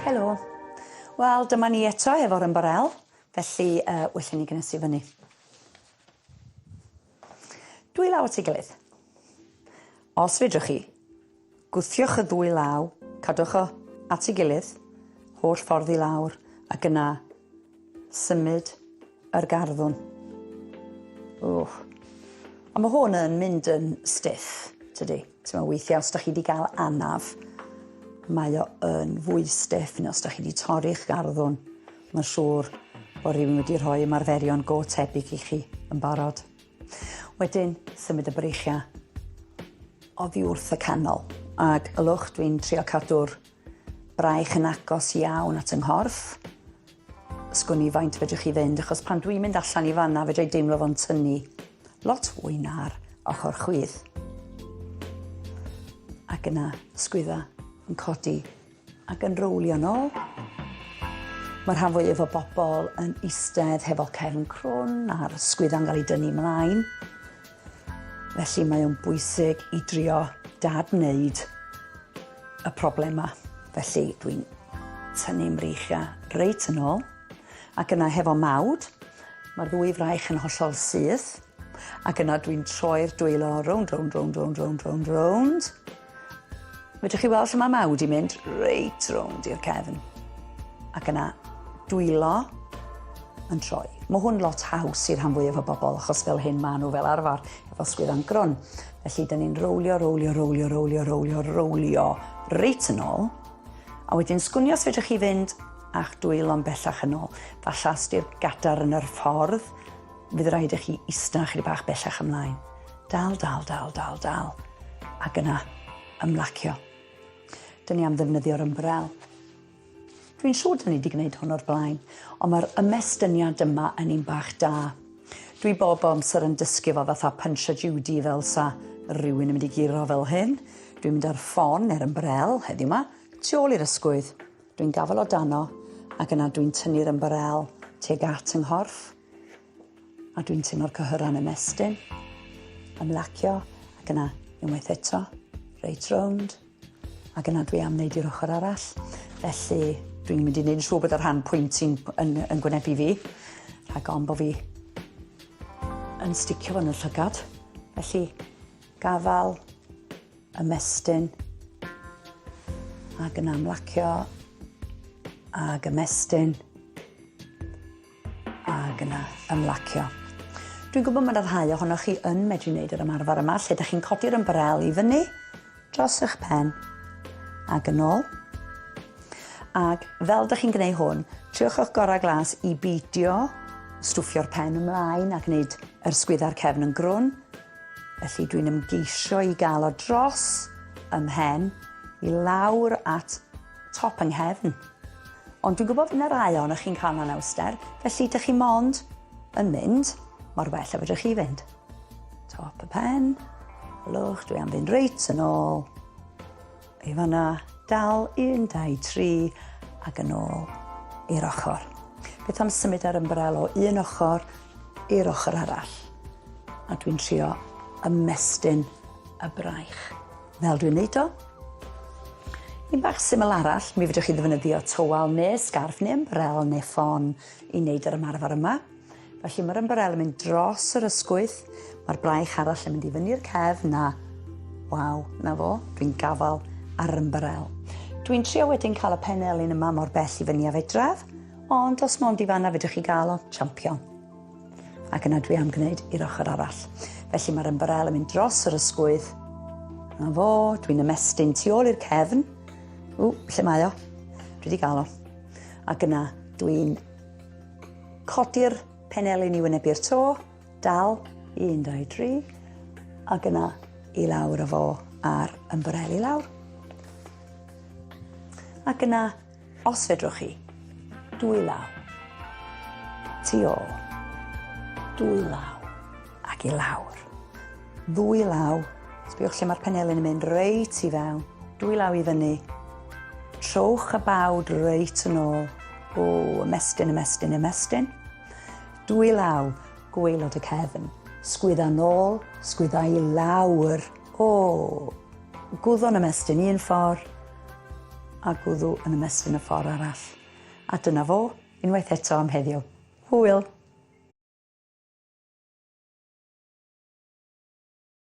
Helo. Wel, dyma ni eto efo'r ymbarel, felly wellwn ni gynesu fyny. Dwy law at ei gilydd. Os fedrwch chi, gwthiwch y ddwy law, cadwch o at ei gilydd, holl ffordd i lawr, ac yna symud yr garddwn. Ond mae hwn yn mynd yn stiff, tydi? Mae weithiau, os da chi wedi cael anaf, mae o yn fwy stiff neu os da chi wedi torri'ch garddwn. Mae'n siŵr bod rhywun wedi rhoi ymarferion go tebyg i chi yn barod. Wedyn, symud y breichiau oddi wrth y canol. Ac ylwch, dwi'n trio cadw'r braich yn agos iawn at yng nghorff. Sgwni faint fedrwch chi fynd, achos pan dwi'n mynd allan i fanna, fedra i deimlo fo'n tynnu lot fwy na'r ochr chwith. Ac yna sgwydda yn codi ac yn rowlio nôl. Mae'r rhan fwyaf o bobl yn eistedd hefo cefn crwn a'r sgwydda'n cael ei dynnu ymlaen. Felly mae o'n bwysig i drio dadwneud y problemau. Felly dwi'n tynnu mreichiau reit yn ôl. Ac yna hefo mawd, mae'r ddwy fraich yn hollol syth. Ac yna dwi'n troi'r dwylo rownd, rownd, rownd, rownd, rownd, rownd, rownd. Fedrwch chi weld lle mae mawd i mynd reit rownd i'r cefn. Ac yna dwylo yn troi. Mae hwn lot haws i'r rhan fwyaf o bobl, achos fel hyn maen nhw fel arfer efo sgwydda'n grwn. Felly, dyn ni'n rowlio, rowlio, rowlio, rowlio, rowlio, rowlio reit yn ôl. A wedyn sgwnio os fedrwch chi fynd a'ch dwylo'n bellach yn ôl. Falla os di'r gadar yn yr ffordd, fydd rhaid i chi ista chydig bach bellach ymlaen. Dal, dal, dal, dal, dal. Ac yna ymlacio. Dyn ni am ddefnyddio'r ymbrel. Dwi'n siŵr dyn ni wedi gwneud hwn o'r blaen, ond mae'r ymestynniad yma yn un bach da. Dwi bob amser yn dysgu fo fatha Punch a Judy fel sa rhywun yn mynd i giro fel hyn. Dwi'n mynd ar ffon neu'r ymbrel heddiw yma, tu ôl i'r ysgwydd. Dwi'n gafel o dano, ac yna dwi'n tynnu'r ymbrel tuag at yng nghorff. A dwi'n tynnu'r cyhyran ymestyn, ymlacio, ac yna unwaith eto, reit rownd. Ac yna dwi am wneud i'r ochr arall. Felly, dwi'n mynd i wneud yn siŵr bod yr rhan pwynti'n yn gwynebu fi, rhag on bod fi yn sticio fo'n y llygad. Felly, gafal, ymestyn, ac yna ymlacio, ac ymestyn, ac yna ymlacio. Dwi'n gwybod mae'r rhai ohonoch chi yn medru wneud yr ymarfer yma, lle ydych chi'n codi'r ymbrel i fyny dros eich pen, ac yn ôl. Ac fel ydych chi'n gwneud hwn, triwch eich gorau glas i beidio stwffio'r pen ymlaen a gwneud yr sgwydda'r cefn yn grwn. Felly dwi'n ymgeisio i gael o dros ymhen i lawr at top yng nghefn. Ond dwi'n gwybod fydd yna rai ohonoch chi'n cael anawster, felly ydych chi mond yn mynd, mor well a fedrwch chi fynd. Top y pen, lwch, dwi am fynd reit yn ôl. I fanna, dal, 1, 2, 3, ac yn ôl i'r ochr. Beth am symud ar ymbrel o un ochr i'r ochr arall. A dwi'n trio ymestyn y braich. Fel dwi'n neud o. Un bach syml arall, mi fedrwch chi ddefnyddio tywal neu sgarff neu ymbrel neu ffon i wneud yr ymarfer yma. Felly mae'r ymbrel yn mynd dros yr ysgwydd, mae'r braich arall yn mynd i fyny'r cefn a waw, na fo, dwi'n gafal ar ymbrel. Dwi'n trio wedyn cael y penelyn yma mor bell i fyny a fedraf, ond os mond i fanna fedrwch chi gael o champion. Ac yna dwi am gwneud i'r ochr arall. Felly mae'r ymbrel yn mynd dros yr ysgwydd. Na fo, dwi'n ymestyn tu ôl i'r cefn. Lle mae o? Dwi wedi gael o. Ac yna dwi'n codi'r penelyn i wynebu'r to, dal, 1, 2, 3, ac yna i lawr o fo ar ymbrel i lawr. Ac yna, os fedrwch chi, dwy law, tu ôl, dwy law, ac i lawr. Ddwy law, sbiwch lle mae'r penelyn yn mynd reit i fewn, dwy law i fyny, trowch y bawd reit yn ôl, ymestyn, ymestyn, ymestyn. Dwy law, gwaelod y cefn, sgwydda nôl, sgwydda i lawr, gwddon ymestyn un ffordd, a gwddw yn ymestyn y ffordd arall. A dyna fo, unwaith eto am heddiw. Hwyl!